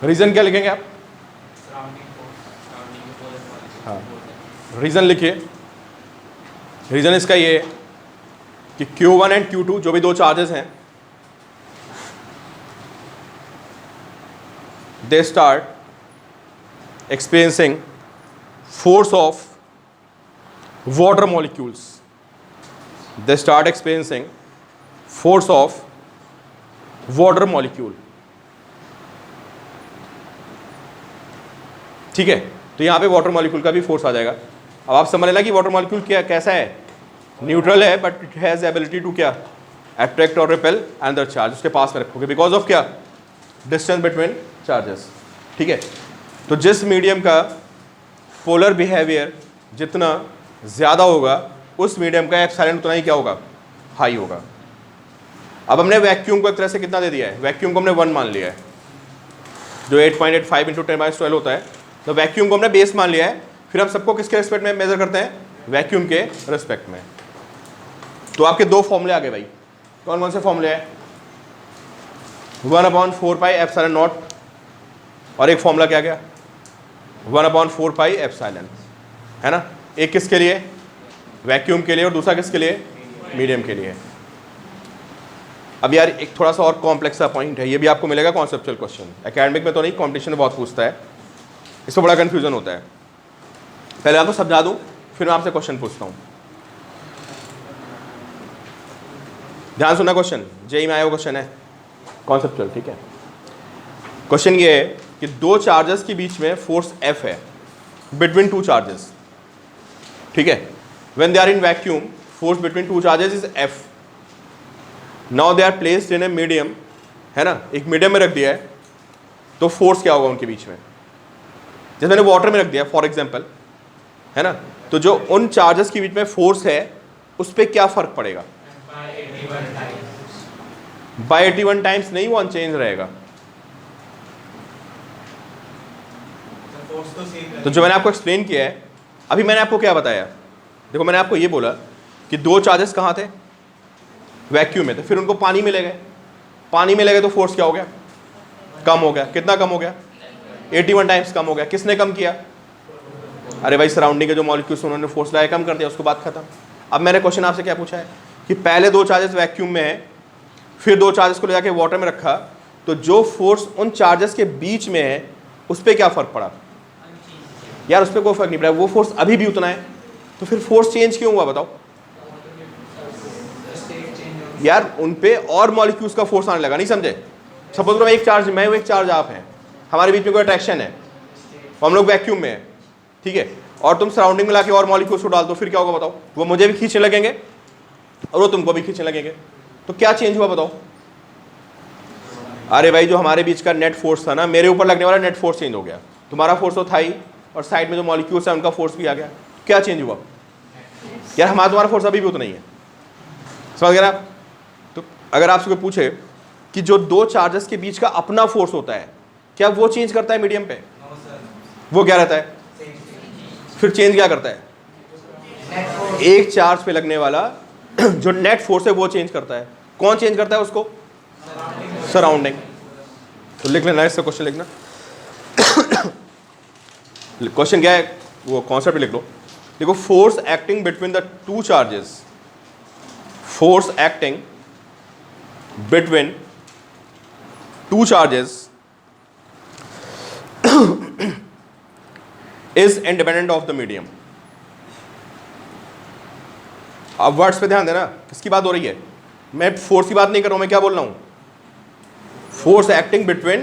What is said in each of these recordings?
Reason क्या लिखेंगे आप? हाँ, रीजन लिखिए। रीजन इसका ये है कि Q1 एंड Q2 जो भी दो चार्जेस हैं, they start experiencing force of water molecules. They start experiencing force of water molecule. ठीक है, तो यहां पे वाटर मॉलिक्यूल का भी फोर्स आ जाएगा। अब आप समझ लेना कि वाटर मॉलिक्यूल क्या कैसा है, न्यूट्रल है, but it has ability to क्या, अट्रैक्ट और रिपेल अनदर चार्ज, उसके पास में रखोगे बिकॉज ऑफ क्या, डिस्टेंस बिटवीन चार्जेस। ठीक है, तो जिस मीडियम का पोलर बिहेवियर जितना ज़्यादा होगा उस मीडियम का एप्सिलॉन उतना ही क्या होगा, हाई होगा। अब हमने वैक्यूम को एक तरह से कितना दे दिया है, वैक्यूम को हमने 1 मान लिया है, जो 8.85 × 10⁻12 होता है, तो वैक्यूम को हमने बेस मान लिया है। फिर हम सबको किसके रिस्पेक्ट में मेजर करते हैं, वैक्यूम के रिस्पेक्ट में। तो आपके दो फॉर्मूले आ गए भाई, कौन कौन से फॉर्मूले हैं, 1/4πε0 और एक फॉर्मूला क्या गया 1/4πε, है ना। एक किसके लिए, वैक्यूम के लिए, और दूसरा किसके लिए, मीडियम के लिए। अब यार एक थोड़ा सा और कॉम्प्लेक्स सा पॉइंट है, ये भी आपको मिलेगा कॉन्सेप्चुअल क्वेश्चन, एकेडमिक में तो नहीं, कॉम्पिटिशन में बहुत पूछता है, इसमें बड़ा कंफ्यूजन होता है। पहले आपको समझा दूं फिर मैं आपसे क्वेश्चन पूछता हूं, ध्यान सुनना। क्वेश्चन जेई में आया हुआ क्वेश्चन है, कॉन्सेप्चुअल, ठीक है। क्वेश्चन ये है कि दो चार्जेस के बीच में फोर्स F है बिटवीन टू चार्जेस, ठीक है। When they are in vacuum force between two charges is F। Now they are placed in a medium, है ना, एक मीडियम में रख दिया है, तो फोर्स क्या होगा उनके बीच में, जैसे मैंने वाटर में रख दिया फॉर एग्जांपल, है ना, तो जो उन चार्जेस के बीच में फोर्स है उस पर क्या फर्क पड़ेगा, बाय 81 टाइम्स नहीं, वो अनचेंज रहेगा। तो जो मैंने आपको एक्सप्लेन किया है, अभी मैंने आपको क्या बताया, देखो मैंने आपको ये बोला कि दो चार्जेस कहाँ थे, वैक्यूम में, तो फिर उनको पानी में ले गए, पानी में ले गए तो फोर्स क्या हो गया, कम हो गया। कितना कम हो गया, 81 टाइम्स कम हो गया। किसने कम किया, अरे भाई सराउंडिंग के जो मॉलिक्यूल्स उन्होंने फोर्स लाया, कम कर दिया, उसको बात खत्म। अब मैंने क्वेश्चन आपसे क्या पूछा है कि पहले दो चार्जेस वैक्यूम में है, फिर दो चार्जेस को ले जाके वाटर में रखा, तो जो फोर्स उन चार्जेस के बीच में है उस पर क्या फर्क पड़ा, यार उस पर कोई फर्क नहीं पड़ा, वो फोर्स अभी भी उतना है, तो फिर फोर्स चेंज क्यों हुआ बताओ यार, उन पे और मॉलिक्यूल्स का फोर्स आने लगा, नहीं समझे। सपोज करो एक चार्ज मैं हूं, एक चार्ज आप हैं, हमारे बीच में कोई अट्रैक्शन है, हम लोग वैक्यूम में है, ठीक है, और तुम सराउंडिंग में लाके और मॉलिक्यूल्स को डाल दो, फिर क्या होगा बताओ, वो मुझे भी खींचने लगेंगे और वो तुमको भी खींचने लगेंगे, तो क्या चेंज हुआ बताओ। अरे भाई जो हमारे बीच का नेट फोर्स था ना, मेरे ऊपर लगने वाला नेट फोर्स चेंज हो गया, तुम्हारा फोर्स तो था ही, और साइड में जो मॉलिक्यूल्स है उनका फोर्स भी आ गया, क्या चेंज हुआ यार, हमारा तुम्हारा फोर्स अभी भी उतना ही है, समझ गए आप। तो अगर आपसे कोई पूछे कि जो दो चार्जेस के बीच का अपना फोर्स होता है, क्या वो चेंज करता है मीडियम पे, वो क्या रहता है, फिर चेंज क्या करता है, एक चार्ज पे लगने वाला जो नेट फोर्स है वो चेंज करता है। कौन चेंज करता है उसको, सराउंडिंग। तो लिख लेना, इससे क्वेश्चन लिखना। क्वेश्चन क्या है, वो कॉन्सेप्ट लिख लो। देखो, force acting between the two charges, force acting between two charges is independent of the medium. अब वर्ड्स पे ध्यान देना, किसकी बात हो रही है, मैं फोर्स की बात नहीं कर रहा हूं, मैं क्या बोल रहा हूं, force acting between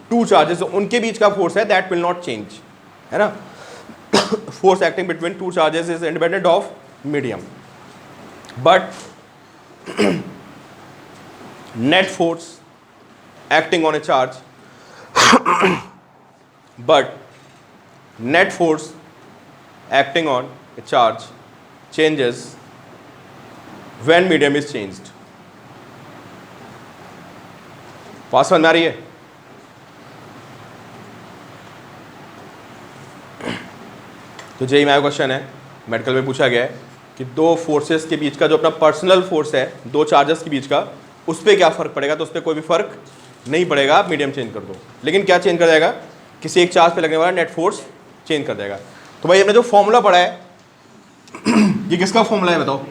two charges, उनके बीच का फोर्स है, दैट विल नॉट चेंज, है ना। Force acting between two charges is independent of medium, but net force acting on a charge but net force acting on a charge changes when medium is changed। बात समझ में आ रही है। तो JEE में question है, मेडिकल में पूछा गया है कि दो फोर्सेस के बीच का जो अपना पर्सनल फोर्स है, दो चार्जेस के बीच का, उस पर क्या फर्क पड़ेगा, तो उस पर कोई भी फर्क नहीं पड़ेगा, आप मीडियम चेंज कर दो। लेकिन क्या चेंज कर जाएगा, किसी एक चार्ज पे लगने वाला नेट फोर्स चेंज कर देगा। तो भाई हमने जो फॉर्मूला पढ़ा है ये किसका फॉर्मूला है बताओ?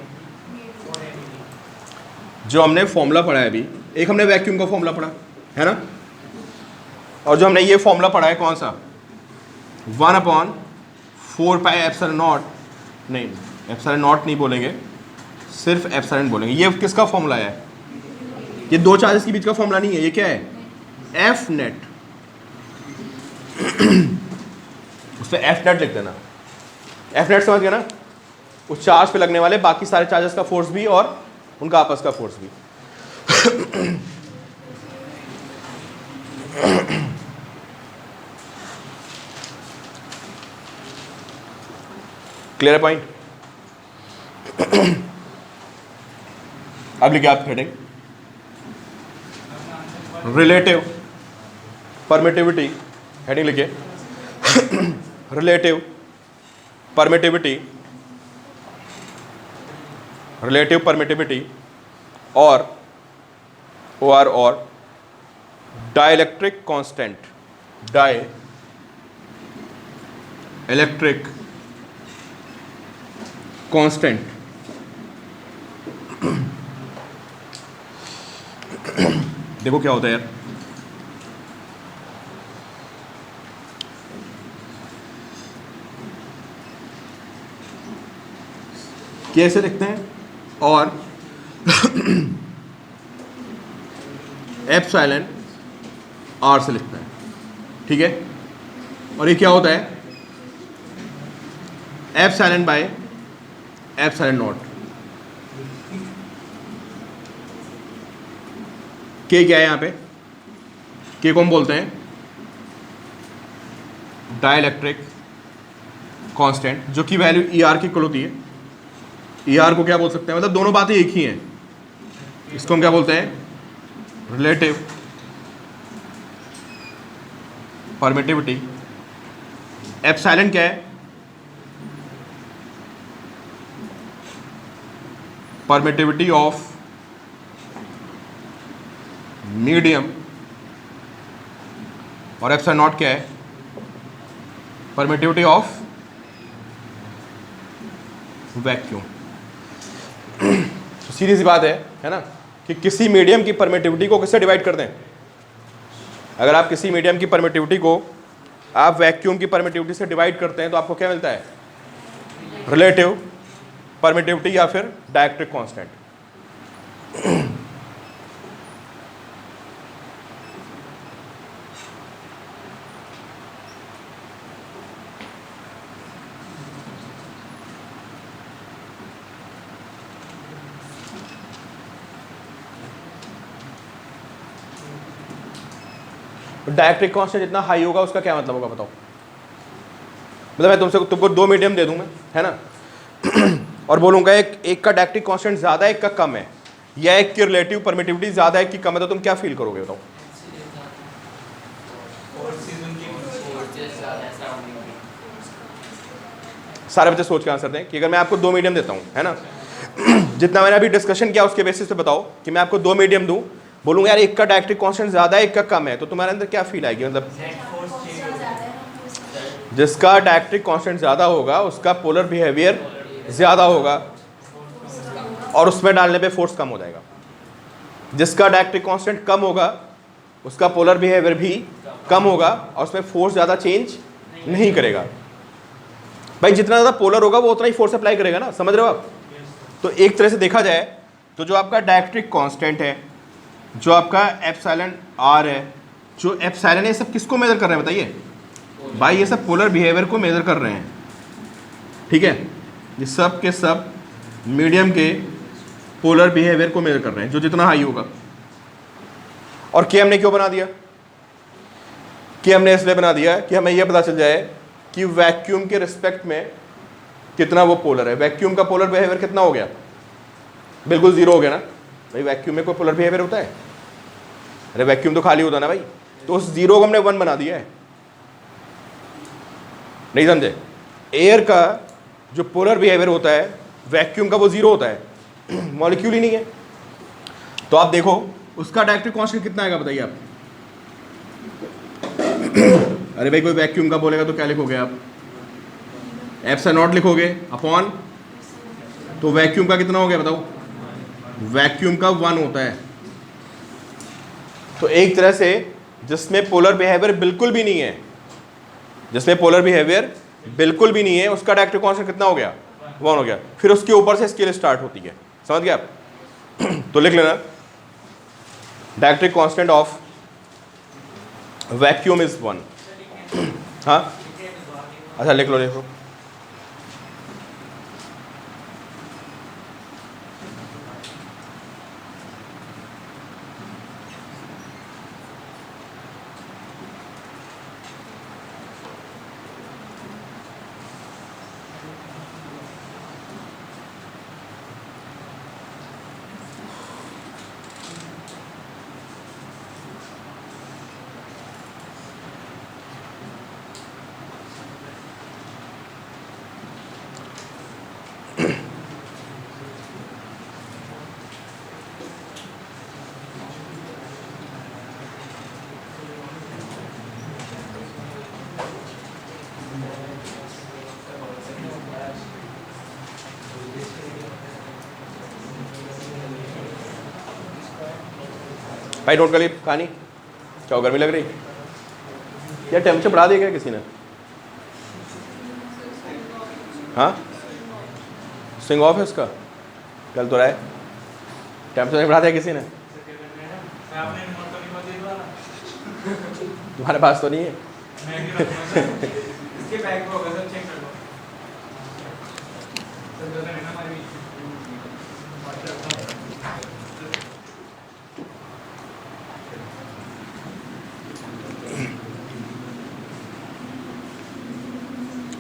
जो हमने फॉर्मूला पढ़ा है अभी, एक हमने वैक्यूम का फॉर्मूला पढ़ा है ना, और जो हमने ये फॉर्मूला पढ़ा है कौन सा, 1/4 पाई एप्सिलॉन नॉट, नहीं एप्सिलॉन नॉट नहीं बोलेंगे, सिर्फ एप्सिलॉन बोलेंगे। ये किसका फॉर्मूला है? ये दो चार्जेस के बीच का फॉर्मूला नहीं है, ये क्या है, एफ नेट। उस पर एफ नेट लिख देना। एफ नेट समझ गया ना, उस चार्ज पे लगने वाले बाकी सारे चार्जेस का फोर्स भी और उनका आपस का फोर्स भी। क्लियर है पॉइंट? अब लिखिए आप हेडिंग, रिलेटिव परमिटिविटी, हेडिंग लिखिए रिलेटिव परमिटिविटी, रिलेटिव परमिटिविटी और OR और dielectric constant, dielectric constant. देखो क्या होता है यार, कैसे लिखते हैं, और एप्सिलॉन R से लिखते हैं, ठीक है। और ये क्या होता है, एप्सिलॉन बाय एप्सिलॉन नॉट। के क्या है यहाँ पे, के को हम बोलते हैं डाइलेक्ट्रिक कांस्टेंट, जो कि वैल्यू ER की इक्वल होती है। ER को क्या बोल सकते हैं, मतलब दोनों बातें एक ही हैं। इसको हम क्या बोलते हैं, रिलेटिव परमिटिविटी। एप्सिलॉन क्या है, परमिटिविटी ऑफ मीडियम, और एप्सिलॉन नॉट क्या है, परमिटिविटी ऑफ वैक्यूम। तो सीधी सी बात है ना, कि किसी मीडियम की परमिटिविटी को किससे डिवाइड कर दें। अगर आप किसी मीडियम की परमिटिविटी को आप वैक्यूम की परमिटिविटी से डिवाइड करते हैं तो आपको क्या मिलता है, रिलेटिव परमिटिविटी या फिर डाइलेक्ट्रिक कांस्टेंट। डाइलेक्ट्रिक कांस्टेंट जितना हाई होगा उसका क्या मतलब होगा बताओ। मतलब मैं तुमको दो मीडियम दे दूं मैं, है ना, और बोलूंगा एक का डाइलेक्ट्रिक कांस्टेंट ज्यादा है, एक का कम है, या एक की रिलेटिव परमिटिविटी ज्यादा है कि कम है, तो तुम क्या फील करोगे बताओ। सारे बच्चे सोच के आंसर दें कि अगर मैं आपको दो मीडियम देता हूं, है ना, जितना मैंने अभी डिस्कशन किया उसके बेसिस पे बताओ कि मैं आपको दो मीडियम दूं, बोलूंगा यार एक का डाइलेक्ट्रिक कांस्टेंट ज्यादा है, एक का कम है, तो तुम्हारे अंदर क्या फील आएगी, मतलब जिसका डाइलेक्ट्रिक कांस्टेंट ज्यादा होगा उसका पोलर बिहेवियर ज्यादा होगा और उसमें डालने पे फोर्स कम हो जाएगा। जिसका डाइलेक्ट्रिक कांस्टेंट कम होगा उसका पोलर बिहेवियर भी कम होगा और उसमें फोर्स ज्यादा चेंज नहीं करेगा। भाई जितना ज्यादा पोलर होगा वो उतना ही फोर्स अप्लाई करेगा ना, समझ रहे हो आप। तो एक तरह से देखा जाए तो जो आपका डाइलेक्ट्रिक कांस्टेंट है, जो आपका एप्सिलॉन R है, जो एप्सिलॉन है, सब किसको मेजर कर रहे हैं बताइए भाई, ये सब पोलर बिहेवियर को मेजर कर रहे हैं, ठीक है। ये सब के सब मीडियम के पोलर बिहेवियर को मेजर कर रहे हैं, जो जितना हाई होगा। और के हमने क्यों बना दिया, के हमने इसलिए बना दिया कि हमें यह पता चल जाए कि वैक्यूम के रिस्पेक्ट में कितना वो पोलर है। वैक्यूम का पोलर बिहेवियर कितना हो गया, बिल्कुल जीरो हो गया ना भाई। वैक्यूम में कोई पोलर बिहेवियर होता है, अरे वैक्यूम तो खाली होता है ना भाई। तो उस जीरो को हमने 1 बना दिया है, नहीं समझे। एयर का जो पोलर बिहेवियर होता है वैक्यूम का वो जीरो होता है, मॉलिक्यूल ही नहीं है। तो आप देखो उसका डाइलेक्ट्रिक कांस्टेंट कितना आएगा बताइए आप, अरे भाई कोई वैक्यूम का बोलेगा तो क्या लिखोगे आप? एप्सिलॉन नॉट लिखोगे अपॉन, तो वैक्यूम का कितना हो गया बताओ? वैक्यूम का 1 होता है। तो एक तरह से जिसमें पोलर बिहेवियर बिल्कुल भी नहीं है, जिसमें पोलर बिहेवियर बिल्कुल भी नहीं है, उसका डायरेक्टिव कांस्टेंट कितना हो गया? 1 हो गया। फिर उसके ऊपर से स्केल स्टार्ट होती है, समझ गए आप? तो लिख लेना directive constant of vacuum is 1। हाँ अच्छा लिख लो लिख लो। भाई नोट कर ली कहानी? क्या गर्मी लग रही या टेम्परेचर बढ़ा दिया क्या किसी ने? हाँ स्विंग ऑफ है उसका, कल तो रहा है। टेम्परेचर बढ़ा दिया किसी ने? तुम्हारे पास तो नहीं है?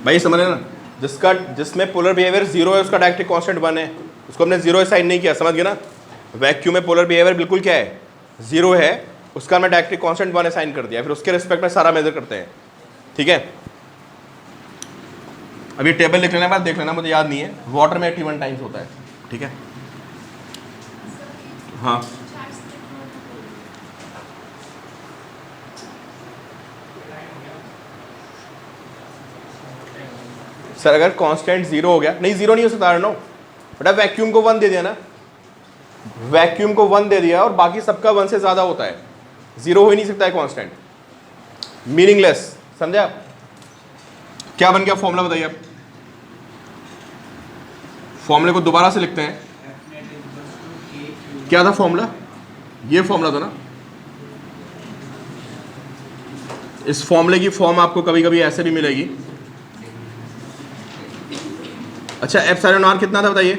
भाई समझ लेना, जिसमें पोलर बिहेवियर 0 है उसका डायरेक्टिव कांस्टेंट 1 है, उसको हमने 0 असाइन नहीं किया, समझ गए ना? वैक्यूम में पोलर बिहेवियर बिल्कुल क्या है? 0 है, उसका मैं डायरेक्टिव कांस्टेंट 1 असाइन कर दिया, फिर उसके रिस्पेक्ट में सारा मेजर करते हैं, ठीक है? अभी टेबल लिख लेना बाद देख लेना, मुझे याद नहीं है। वाटर में 81 टाइम्स होता है, ठीक है? हाँ सर अगर कांस्टेंट 0 हो गया, नहीं 0 नहीं हो सकता नो बेटा, वैक्यूम को 1 दे दिया ना, वैक्यूम को 1 दे दिया और बाकी सबका 1 से ज्यादा होता है, 0 हो ही नहीं सकता है कांस्टेंट, मीनिंगलेस, समझे आप? क्या बन गया फॉर्मूला बताइए आप? फॉर्मूले को दोबारा से लिखते हैं। क्या था फॉर्मूला? ये फॉर्मूला था ना। इस फॉर्मूले की फॉर्म आपको कभी कभी ऐसे भी मिलेगी। अच्छा एप्सिलॉन आर कितना था बताइए?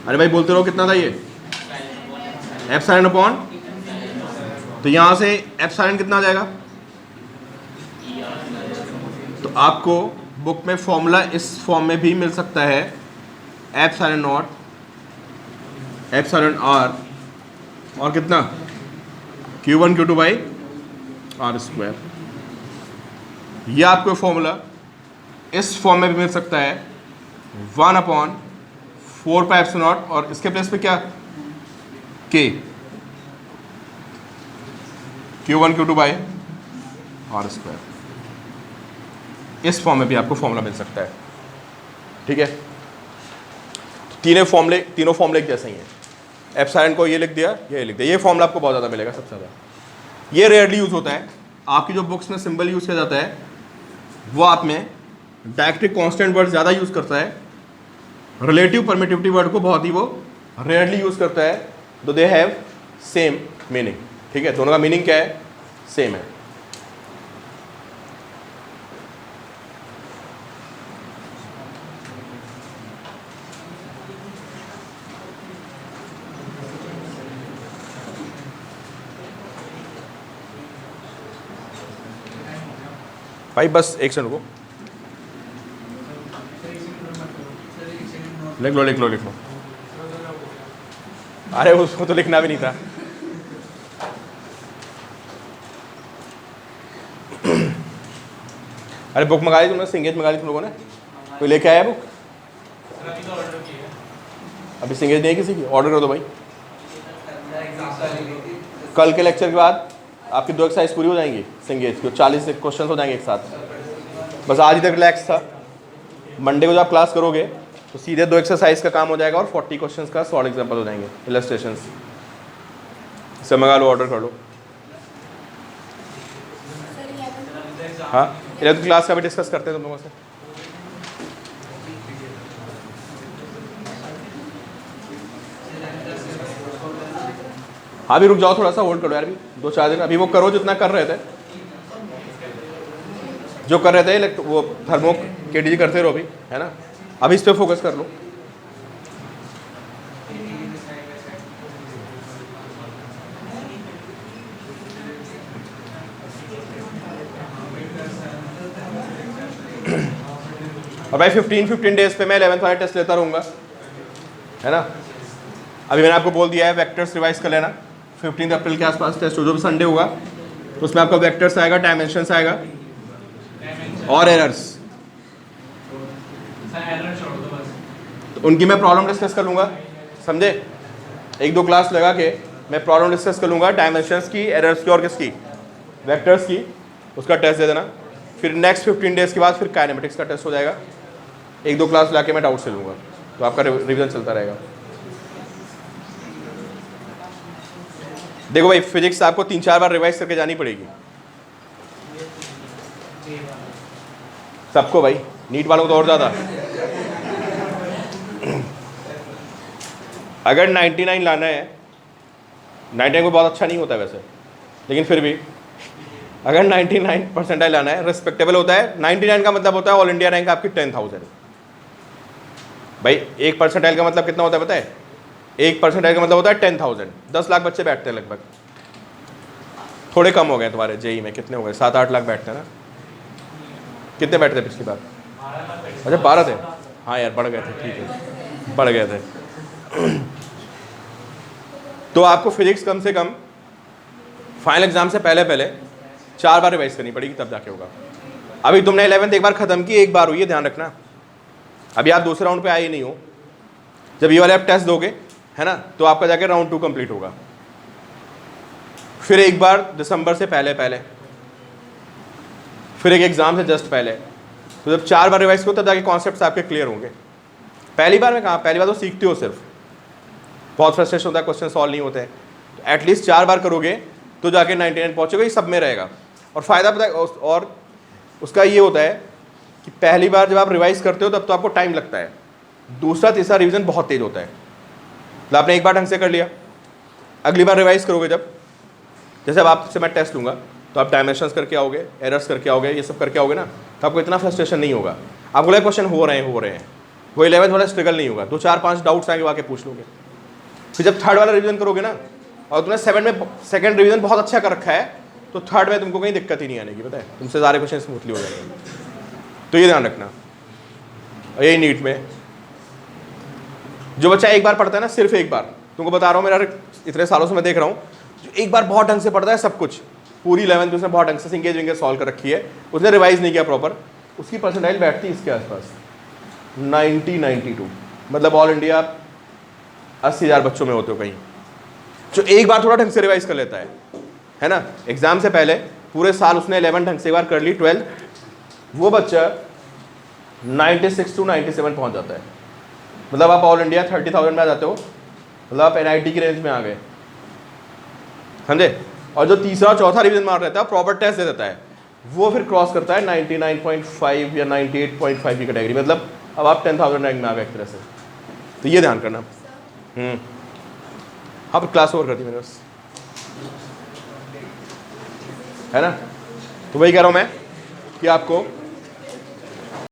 अरे भाई बोलते रहो कितना था ये? एप्सिलॉन अपॉन, तो यहां से एप्सिलॉन कितना आ जाएगा? तो आपको बुक में फॉर्मूला इस फॉर्म में भी मिल सकता है, एप्सिलॉन नॉट एप्सिलॉन आर और कितना? Q1 Q2 by R square. यह आपको फॉर्मूला इस फॉर्म में भी मिल सकता है, 1 अपॉन 4 पाई एप्सिलॉन नॉट और इसके प्लेस पे क्या? K, Q1 Q2 by R square. इस फॉर्म में भी आपको फॉर्मूला मिल सकता है, ठीक है? तीनों फॉर्मूले जैसे ही हैं। एप्सिलॉन को ये लिख दिया, ये लिख दिया, ये फॉर्मूला आपको बहुत ज़्यादा मिलेगा, सबसे ज़्यादा। ये रेयरली यूज़ होता है, आपकी जो बुक्स में सिंबल यूज़ किया जाता है वो आप में डायरेक्टिव कांस्टेंट वर्ड ज़्यादा यूज़ करता है, रिलेटिव परमिटिविटी वर्ड को बहुत ही वो रेयरली यूज़ करता है, दो दे हैव सेम मीनिंग, ठीक है? दोनों का मीनिंग क्या है? सेम है। भाई बस एक सेकंड रुको, लिख लो लिख लो लिख लो। अरे उसको तो लिखना भी नहीं था। अरे बुक मंगा ली तुमने? सिंगेज मंगा ली तुम लोगों ने? कोई लेके आया बुक? अभी सिंगेज नहीं है किसी की? ऑर्डर कर दो भाई, कल के लेक्चर के बाद आपकी 2 एक्सरसाइज पूरी हो जाएंगी सिंगेज की, 40 क्वेश्चन हो जाएंगे एक साथ। बस आज ही तक रिलैक्स था। मंडे को जब आप क्लास करोगे तो सीधे 2 एक्सरसाइज का काम हो जाएगा और 40 क्वेश्चंस का सॉल्व एग्जाम्पल हो जाएंगे, इलस्ट्रेशंस। इसे मंगा लो, ऑर्डर कर लो। हाँ, 11th क्लास का भी डिस्कस करते हैं तुम लोगों से। हाँ भी रुक जाओ, थोड़ा सा होल्ड करो यार, भी 2-4 दिन अभी वो करो जितना कर रहे थे, जो कर रहे थे वो थर्मो केटीजी करते रहो अभी, है ना। अभी इस पे फोकस कर लो। और भाई 15 डेज पे मैं 11th वाला टेस्ट लेता रहूँगा, है ना। अभी मैंने आपको बोल दिया है वेक्टर्स रिवाइज कर लेना। 15 अप्रैल के आसपास टेस्ट हो, जो भी संडे होगा तो उसमें आपका वेक्टर्स आएगा, डायमेंशंस आएगा और एरर्स। तो उनकी मैं प्रॉब्लम डिस्कस कर लूँगा, समझे। 1-2 क्लास लगा के मैं प्रॉब्लम डिस्कस कर लूँगा, डायमेंशंस की, एरर्स की और किसकी, वेक्टर्स की। उसका टेस्ट दे देना। फिर नेक्स्ट 15 डेज के बाद फिर काइनेमेटिक्स का टेस्ट हो जाएगा। 1-2 क्लास ला के मैं डाउट से लूँगा, तो आपका रिविजन चलता रहेगा। देखो भाई, फिजिक्स आपको 3-4 बार रिवाइज करके जानी पड़ेगी सबको भाई, नीट वालों को तो और ज़्यादा। अगर 99 लाना है, 99 को बहुत अच्छा नहीं होता वैसे, लेकिन फिर भी अगर 99 परसेंटाइल लाना है, रिस्पेक्टेबल होता है। 99 का मतलब होता है ऑल इंडिया रैंक आपकी 10,000। भाई 1 परसेंटाइल का मतलब कितना होता है पता है? 1 परसेंटाइल का मतलब होता है 10,000। 10 लाख बच्चे बैठते हैं लगभग। थोड़े कम हो गए तुम्हारे जेई में, कितने हो गए? 7-8 लाख बैठते हैं ना। कितने बैठते थे पिछली बार? अच्छा 12 थे। हाँ यार बढ़ गए थे, ठीक है बढ़ गए थे। तो आपको फिजिक्स कम से कम फाइनल एग्जाम से पहले 4 बार रिवाइज करनी पड़ेगी, तब जाके होगा। अभी तुमने 11th एक बार खत्म की, एक बार हुई है, ध्यान रखना। अभी आप दूसरे राउंड पे आए ही नहीं हो। जब ये वाले आप टेस्ट दोगे, है ना, तो आपका जाके राउंड 2 कंप्लीट होगा। फिर एक बार दिसंबर से पहले, फिर एक एग्जाम से जस्ट पहले। तो जब 4 बार रिवाइज करो तब जाके कॉन्सेप्ट्स आपके क्लियर होंगे। पहली बार में कहाँ, पहली बार तो सीखते हो सिर्फ, बहुत फ्रस्ट्रेशन होता है, क्वेश्चन सॉल्व नहीं होते हैं। तो एटलीस्ट 4 बार करोगे तो जाके 99 पहुँचोगे, ये सब में रहेगा। और फ़ायदा पता है, और उसका ये होता है कि पहली बार जब आप रिवाइज करते हो तब तो आपको टाइम लगता है, दूसरा तीसरा रिवीजन बहुत तेज होता है। तो आपने एक बार ढंग से कर लिया, अगली बार रिवाइज करोगे जब, जैसे अब आपसे मैं टेस्ट लूँगा तो आप डायमेंशंस करके आओगे, एरर्स करके आओगे, ये सब करके आओगे ना, तो आपको इतना फ्रस्ट्रेशन नहीं होगा। आपको लगे क्वेश्चन हो रहे हैं, वो 11th वाला स्ट्रगल नहीं होगा। 2-4-5 डाउट्स आएंगे, आके पूछ लोगे। फिर जब 3rd वाला रिवीजन करोगे ना, और तुमने 7 में सेकंड रिवीजन बहुत अच्छा कर रखा है, तो 3rd में तुमको कहीं दिक्कत ही नहीं आने की, पता है, तुमसे सारे क्वेश्चन स्मूथली हो जाएंगे। तो ये ध्यान रखना। और यही नीट में जो बच्चा एक बार पढ़ता है ना, सिर्फ एक बार, तुमको बता रहा हूँ, मेरा इतने सालों से मैं देख रहा हूँ, जो एक बार बहुत ढंग से पढ़ता है सब कुछ, पूरी 11th उसने बहुत ढंग से सिंगेज विंगेज सॉल्व कर रखी है, उसने रिवाइज नहीं किया प्रॉपर, उसकी परसेंटाइल बैठती है इसके आसपास 90-92। मतलब ऑल इंडिया 80,000 बच्चों में होते हो कहीं, जो एक बार थोड़ा ढंग से रिवाइज कर लेता है ना। एग्जाम से पहले पूरे साल उसने 11 ढंग से एक बार कर ली, 12, वो बच्चा 96-97 पहुंच जाता है। मतलब आप ऑल इंडिया 30,000 में आ जाते हो, मतलब आप NIT की रेंज में आ गए, समझे। और जो तीसरा चौथा रिवीजन मार रहता है, प्रॉपर टेस्ट दे देता है, वो फिर क्रॉस करता है 99.5 या 98.5 की कैटेगरी। मतलब अब आप 10,000 रैंक में आ गए एक तरह से। तो ये ध्यान करना। हाँ पर क्लास ओवर कर दी मैंने बस, है ना। तो वही कह रहा हूँ मैं कि आपको